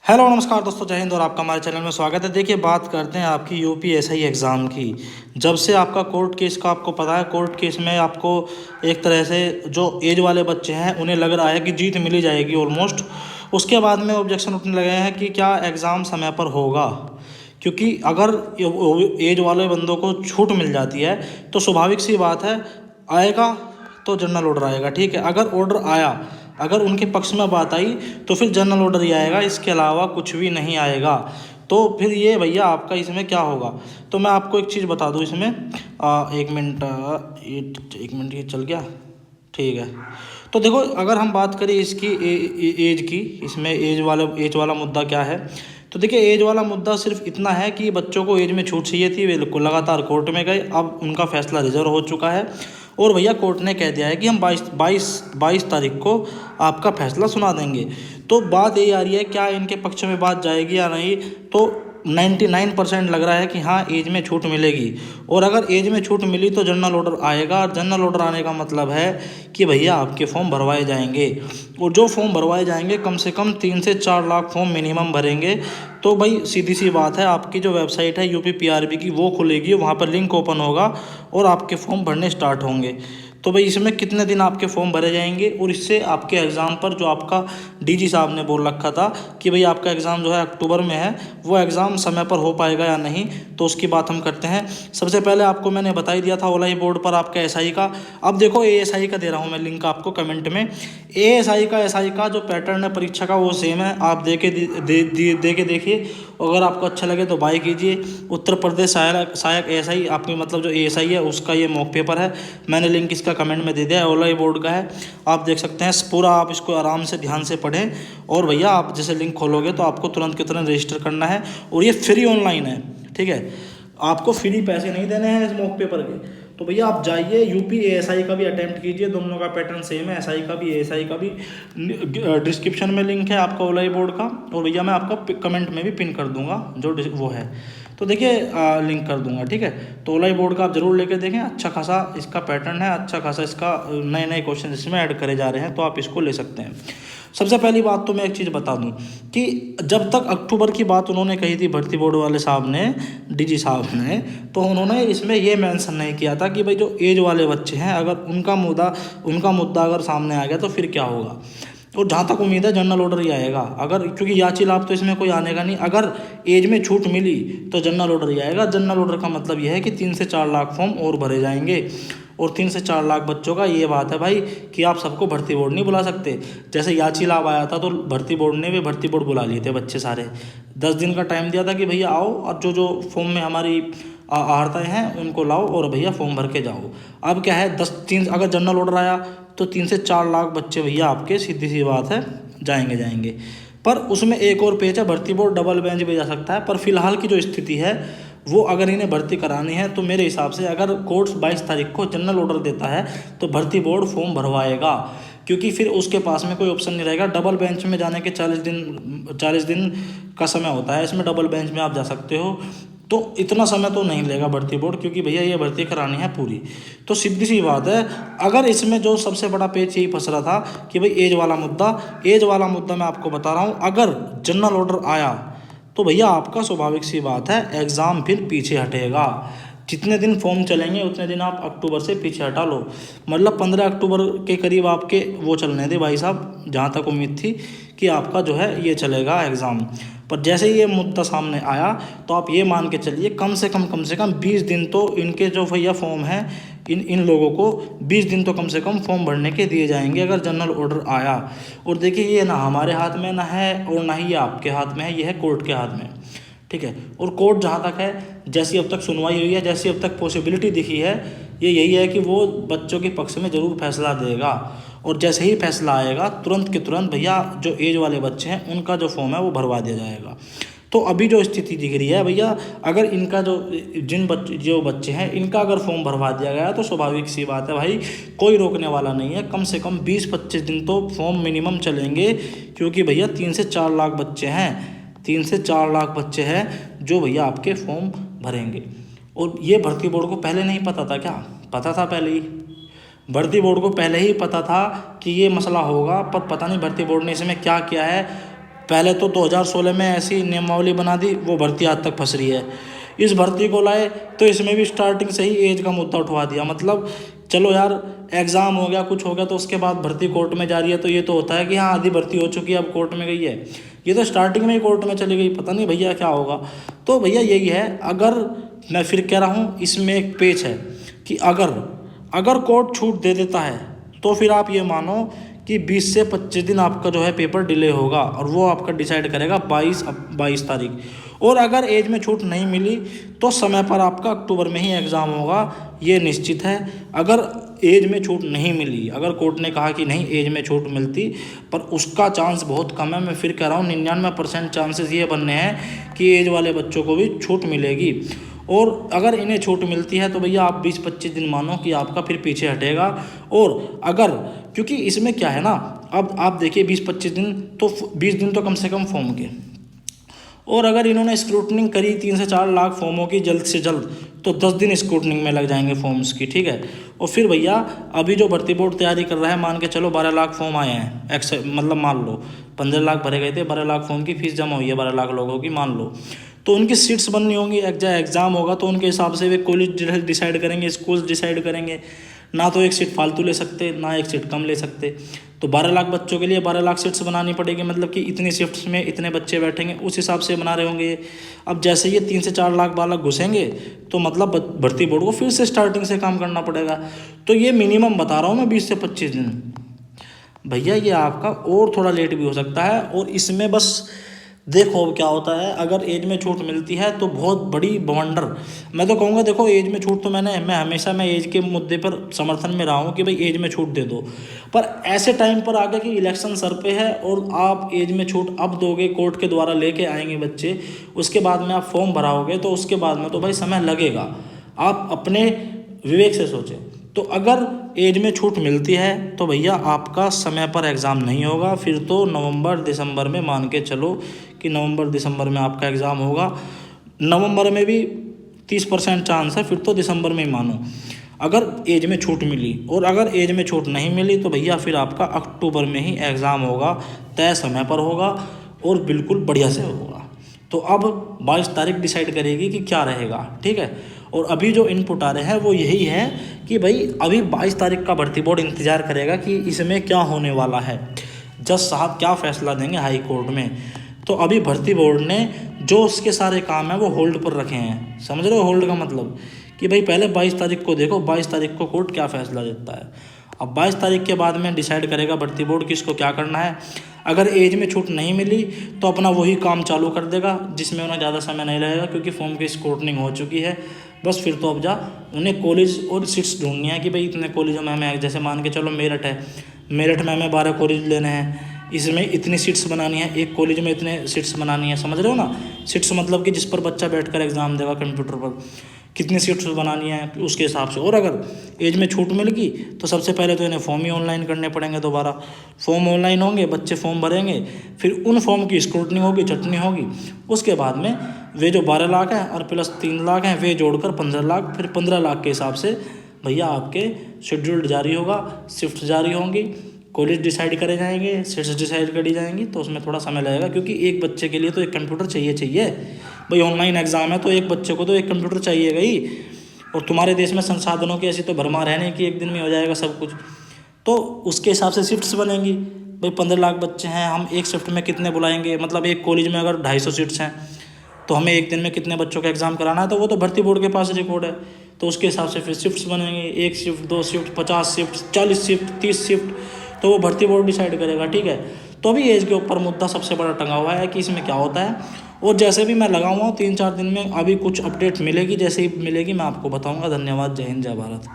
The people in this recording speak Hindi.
हेलो नमस्कार दोस्तों, जय हिंद और आपका हमारे चैनल में स्वागत है। देखिए, बात करते हैं आपकी यूपीएसआई एग्ज़ाम की। जब से आपका कोर्ट केस का आपको पता है, कोर्ट केस में आपको एक तरह से जो एज वाले बच्चे हैं उन्हें लग रहा है कि जीत मिली जाएगी ऑलमोस्ट। उसके बाद में ऑब्जेक्शन उठने लगे हैं कि क्या एग्ज़ाम समय पर होगा, क्योंकि अगर एज वाले बंदों को छूट मिल जाती है तो स्वाभाविक सी बात है आएगा तो जनरल ऑर्डर आएगा। ठीक है, अगर ऑर्डर आया, अगर उनके पक्ष में बात आई तो फिर जनरल ऑर्डर ही आएगा, इसके अलावा कुछ भी नहीं आएगा। तो फिर ये भैया आपका इसमें क्या होगा। तो मैं आपको एक चीज़ बता दूं इसमें, एक मिनट, एक मिनट, ये चल गया, ठीक है। तो देखो, अगर हम बात करें इसकी एज की, इसमें एज वाला मुद्दा क्या है। तो देखिए, एज वाला मुद्दा सिर्फ इतना है कि बच्चों को एज में छूट चाहिए थी, वे लगातार कोर्ट में गए, अब उनका फैसला रिजर्व हो चुका है और भैया कोर्ट ने कह दिया है कि हम 22 तारीख को आपका फैसला सुना देंगे। तो बात यही आ रही है, क्या इनके पक्ष में बात जाएगी या नहीं। तो 99% लग रहा है कि हाँ, एज में छूट मिलेगी। और अगर एज में छूट मिली तो जनरल ऑर्डर आएगा, और जनरल ऑर्डर आने का मतलब है कि भैया आपके फॉर्म भरवाए जाएंगे। और जो फॉर्म भरवाए जाएंगे, कम से कम 3 से 4 लाख फॉर्म मिनिमम भरेंगे। तो भाई सीधी सी बात है, आपकी जो वेबसाइट है यूपीपीआरबी की वो खुलेगी, वहाँ पर लिंक ओपन होगा और आपके फॉर्म भरने स्टार्ट होंगे। तो भाई इसमें कितने दिन आपके फॉर्म भरे जाएंगे, और इससे आपके एग्ज़ाम पर जो आपका डीजी साहब ने बोल रखा था कि भाई आपका एग्ज़ाम जो है अक्टूबर में है, वो एग्ज़ाम समय पर हो पाएगा या नहीं, तो उसकी बात हम करते हैं। सबसे पहले आपको मैंने बता ही दिया था ओलाई बोर्ड पर आपका एसआई का। अब देखो, एएसआई का दे रहा हूँ मैं लिंक आपको कमेंट में। एएसआई का एसआई का जो पैटर्न है परीक्षा का वो सेम है, आप दे के देखिए। अगर आपको अच्छा लगे तो बाय कीजिए। उत्तर प्रदेश सहायक एएसआई, आपकी मतलब जो एएसआई है उसका ये मॉक पेपर है। मैंने लिंक इसका कमेंट में दे दिया है, ओलाई बोर्ड का है, आप देख सकते हैं पूरा। आप इसको आराम से ध्यान से पढ़ें। और भैया आप जैसे लिंक खोलोगे तो आपको तुरंत के तुरंत रजिस्टर करना है, और ये फ्री ऑनलाइन है। ठीक है, आपको फ्री पैसे नहीं देने हैं इस मॉक पेपर के। तो भैया आप जाइए, यूपी एएसआई का भी अटेम्प्ट कीजिए, दोनों का पैटर्न सेम है, एसआई का भी एएसआई का भी। डिस्क्रिप्शन में लिंक है आपका ओलाई बोर्ड का, और भैया मैं आपका कमेंट में भी पिन कर दूंगा जो वो है। तो देखिए, लिंक कर दूंगा, ठीक है। तो ओलाई बोर्ड का आप जरूर लेकर देखें, अच्छा खासा इसका पैटर्न है, अच्छा खासा इसका नए नए क्वेश्चन इसमें ऐड करे जा रहे हैं, तो आप इसको ले सकते हैं। सबसे पहली बात तो मैं एक चीज़ बता दूं कि जब तक अक्टूबर की बात उन्होंने कही थी भर्ती बोर्ड वाले साहब ने, डीजी साहब ने, तो उन्होंने इसमें ये मेंशन नहीं किया था कि भाई जो एज वाले बच्चे हैं, अगर उनका मुद्दा अगर सामने आ गया तो फिर क्या होगा। और जहाँ तक उम्मीद है जनरल ऑर्डर ही आएगा, अगर, क्योंकि याची लाभ तो इसमें कोई आने का नहीं। अगर एज में छूट मिली तो जनरल ऑर्डर ही आएगा। जनरल ऑर्डर का मतलब यह है कि 3 से 4 लाख फॉर्म और भरे जाएंगे, और 3 से 4 लाख बच्चों का ये बात है भाई कि आप सबको भर्ती बोर्ड नहीं बुला सकते। जैसे याची लाभ आया था तो भर्ती बोर्ड ने भी भर्ती बोर्ड बुला लिए थे बच्चे सारे, 10 दिन का टाइम दिया था कि भैया आओ और जो जो फॉर्म में हमारी आहारताएँ हैं उनको लाओ और भैया फॉर्म भर के जाओ। अब क्या है, 10-3 अगर जनरल ऑर्डर आया तो 3 से 4 लाख बच्चे भैया आपके, सीधी सी बात है, जाएंगे। पर उसमें एक और पेच है, भर्ती बोर्ड डबल बेंच भी जा सकता है। पर फिलहाल की जो स्थिति है वो, अगर इन्हें भर्ती करानी है तो मेरे हिसाब से अगर कोर्ट 22 तारीख को जनरल ऑर्डर देता है तो भर्ती बोर्ड फॉर्म भरवाएगा, क्योंकि फिर उसके पास में कोई ऑप्शन नहीं रहेगा। डबल बेंच में जाने के 40 दिन का समय होता है, इसमें डबल बेंच में आप जा सकते हो। तो इतना समय तो नहीं लेगा भर्ती बोर्ड, क्योंकि भैया ये भर्ती करानी है पूरी। तो सीधी सी बात है, अगर इसमें जो सबसे बड़ा पेच यही फंस रहा था कि भाई एज वाला मुद्दा मैं आपको बता रहा हूँ, अगर जनरल ऑर्डर आया तो भैया आपका स्वाभाविक सी बात है एग्ज़ाम फिर पीछे हटेगा। जितने दिन फॉर्म चलेंगे उतने दिन आप अक्टूबर से पीछे हटा लो, मतलब 15 अक्टूबर के करीब आपके वो चलने थे भाई साहब, जहाँ तक उम्मीद थी कि आपका जो है ये चलेगा एग्ज़ाम। पर जैसे ही ये मुद्दा सामने आया तो आप ये मान के चलिए कम से कम 20 दिन तो इनके जो भैया फॉर्म है, इन लोगों को 20 दिन तो कम से कम फॉर्म भरने के दिए जाएंगे अगर जनरल ऑर्डर आया। और देखिए, ये ना हमारे हाथ में ना है और ना ही ये आपके हाथ में है, ये है कोर्ट के हाथ में। ठीक है, और कोर्ट जहाँ तक है, जैसी अब तक सुनवाई हुई है, जैसी अब तक पॉसिबिलिटी दिखी है, ये यही है कि वो बच्चों के पक्ष में ज़रूर फैसला देगा। और जैसे ही फैसला आएगा तुरंत के तुरंत भैया जो एज वाले बच्चे हैं उनका जो फॉर्म है वो भरवा दिया जाएगा। तो अभी जो स्थिति दिख रही है भैया, अगर इनका जो बच्चे हैं इनका अगर फॉर्म भरवा दिया गया तो स्वाभाविक सी बात है भाई, कोई रोकने वाला नहीं है। कम से कम 20-25 दिन तो फॉर्म मिनिमम चलेंगे, क्योंकि भैया 3 से 4 लाख बच्चे हैं, 3 से 4 लाख बच्चे हैं जो भैया आपके फॉर्म भरेंगे। और ये भर्ती बोर्ड को पहले नहीं पता था क्या? पता था पहले ही, भर्ती बोर्ड को पहले ही पता था कि ये मसला होगा, पर पता नहीं भर्ती बोर्ड ने इसमें क्या किया है। पहले तो 2016 में ऐसी नियमावली बना दी, वो भर्ती आज तक फंस रही है। इस भर्ती को लाए तो इसमें भी स्टार्टिंग से ही एज का मुद्दा उठवा दिया। मतलब चलो यार, एग्ज़ाम हो गया, कुछ हो गया, तो उसके बाद भर्ती कोर्ट में जा रही है, तो ये तो होता है कि हाँ आधी भर्ती हो चुकी है, अब कोर्ट में गई है। ये तो स्टार्टिंग में ही कोर्ट में चली गई, पता नहीं भैया क्या होगा। तो भैया यही है, अगर मैं फिर कह रहा हूँ, इसमें एक पेच है कि अगर कोर्ट छूट दे देता है तो फिर आप ये मानो कि 20 से 25 दिन आपका जो है पेपर डिले होगा, और वो आपका डिसाइड करेगा 22 तारीख। और अगर एज में छूट नहीं मिली तो समय पर आपका अक्टूबर में ही एग्ज़ाम होगा, ये निश्चित है। अगर एज में छूट नहीं मिली, अगर कोर्ट ने कहा कि नहीं एज में छूट मिलती, पर उसका चांस बहुत कम है, मैं फिर कह रहा हूँ 99% चांसेस ये बनने हैं कि एज वाले बच्चों को भी छूट मिलेगी। और अगर इन्हें छूट मिलती है तो भैया आप 20-25 दिन मानो कि आपका फिर पीछे हटेगा। और अगर, क्योंकि इसमें क्या है ना, अब आप देखिए 20-25 दिन तो 20 दिन तो कम से कम फॉर्म के, और अगर इन्होंने स्क्रूटनिंग करी 3 से 4 लाख फॉर्मों की जल्द से जल्द, तो 10 दिन स्क्रूटनिंग में लग जाएंगे फॉर्म्स की, ठीक है। और फिर भैया अभी जो भर्ती बोर्ड तैयारी कर रहा है, मान के चलो 12 लाख फॉर्म आए हैं, मतलब मान लो 15 लाख भरे गए थे, 12 लाख फॉर्म की फीस जमा हुई है 12 लाख लोगों की, मान लो, तो उनकी सीट्स बननी होंगी। एग्ज़ाम होगा तो उनके हिसाब से वे कॉलेज डिसाइड करेंगे, स्कूल्स डिसाइड करेंगे। ना तो एक सीट फालतू ले सकते, ना एक सीट कम ले सकते। तो 12 लाख बच्चों के लिए 12 लाख सीट्स बनानी पड़ेगी, मतलब कि इतनी शिफ्ट्स में इतने बच्चे बैठेंगे, उस हिसाब से बना रहे होंगे। अब जैसे ये 3 से 4 लाख बालक घुसेंगे तो मतलब भर्ती बोर्ड को फिर से स्टार्टिंग से काम करना पड़ेगा। तो ये मिनिमम बता रहा हूँ मैं 20 से 25 दिन। भैया ये आपका और थोड़ा लेट भी हो सकता है, और इसमें बस देखो क्या होता है। अगर एज में छूट मिलती है तो बहुत बड़ी बवंडर, मैं तो कहूँगा, देखो एज में छूट तो मैं हमेशा एज के मुद्दे पर समर्थन में रहा हूँ कि भाई एज में छूट दे दो, पर ऐसे टाइम पर आगे कि इलेक्शन सर पे है और आप एज में छूट अब दोगे, कोर्ट के द्वारा लेके आएंगे बच्चे, उसके बाद में आप फॉर्म भराओगे, तो उसके बाद में तो भाई समय लगेगा। आप अपने विवेक से सोचें। तो अगर एज में छूट मिलती है तो भैया आपका समय पर एग्ज़ाम नहीं होगा, फिर तो नवंबर दिसंबर में मान के चलो कि नवंबर दिसंबर में आपका एग्ज़ाम होगा। नवंबर में भी 30% चांस है, फिर तो दिसंबर में ही मानो अगर एज में छूट मिली। और अगर एज में छूट नहीं मिली तो भैया फिर आपका अक्टूबर में ही एग्ज़ाम होगा, तय समय पर होगा और बिल्कुल बढ़िया से होगा। तो अब 22 तारीख डिसाइड करेगी कि क्या रहेगा, ठीक है। और अभी जो इनपुट आ रहे हैं वो यही है कि भाई अभी 22 तारीख का भर्ती बोर्ड इंतज़ार करेगा कि इसमें क्या होने वाला है, जज साहब क्या फ़ैसला देंगे हाई कोर्ट में। तो अभी भर्ती बोर्ड ने जो उसके सारे काम हैं वो होल्ड पर रखे हैं, समझ रहे हो होल्ड का मतलब, कि भाई पहले 22 तारीख को देखो, 22 तारीख को कोर्ट क्या फ़ैसला देता है। अब 22 तारीख के बाद में डिसाइड करेगा भर्ती बोर्ड कि इसको क्या करना है। अगर एज में छूट नहीं मिली तो अपना वही काम चालू कर देगा, जिसमें उन्हें ज़्यादा समय नहीं लगेगा, क्योंकि फॉर्म की स्क्रूटनिंग हो चुकी है। बस फिर तो अब उन्हें कॉलेज और सीट्स ढूंढनी है कि भाई इतने कॉलेजों में हमें, जैसे मान के चलो मेरठ है, मेरठ में हमें 12 कॉलेज लेने हैं, इसमें इतनी सीट्स बनानी है, एक कॉलेज में इतने सीट्स बनानी है, समझ रहे हो ना। सीट्स मतलब कि जिस पर बच्चा बैठकर एग्ज़ाम देगा कंप्यूटर पर, कितनी सीट्स बनानी है उसके हिसाब से। और अगर एज में छूट मिल गई तो सबसे पहले तो इन्हें फॉर्म ही ऑनलाइन करने पड़ेंगे, दोबारा फॉर्म ऑनलाइन होंगे, बच्चे फॉर्म भरेंगे, फिर उन फॉर्म की स्क्रूटनी होगी, चटनी होगी। उसके बाद में वे जो 12 लाख हैं और प्लस 3 लाख हैं, वे जोड़कर 15 लाख, फिर 15 लाख के हिसाब से भैया आपके शेड्यूल जारी होगा, शिफ्ट जारी होंगी, कॉलेज डिसाइड करे जाएंगे, सीट्स डिसाइड करी जाएंगी। तो उसमें थोड़ा समय लगेगा, क्योंकि एक बच्चे के लिए तो एक कंप्यूटर चाहिए भाई। ऑनलाइन एग्ज़ाम है तो एक बच्चे को तो एक कंप्यूटर चाहिएगा ही। और तुम्हारे देश में संसाधनों की ऐसी तो भरमार है नहीं कि एक दिन में हो जाएगा सब कुछ। तो उसके हिसाब से शिफ्ट्स बनेंगी भाई। 15 लाख बच्चे हैं, हम एक शिफ्ट में कितने बुलाएंगे, मतलब एक कॉलेज में अगर 250 सीट्स हैं तो हमें एक दिन में कितने बच्चों का एग्ज़ाम कराना है, तो वो तो भर्ती बोर्ड के पास रिकॉर्ड है। तो उसके हिसाब से फिर शिफ्ट्स बनेंगे, 1 shift, 2 shift, 50 shift, 40 shift, 30 shift, तो वो भर्ती बोर्ड डिसाइड करेगा, ठीक है। तो अभी एज के ऊपर मुद्दा सबसे बड़ा टंगा हुआ है कि इसमें क्या होता है। और जैसे भी मैं लगा हुआ हूँ 3-4 दिन में अभी कुछ अपडेट मिलेगी, जैसे ही मिलेगी मैं आपको बताऊँगा। धन्यवाद, जय हिंद, जय भारत।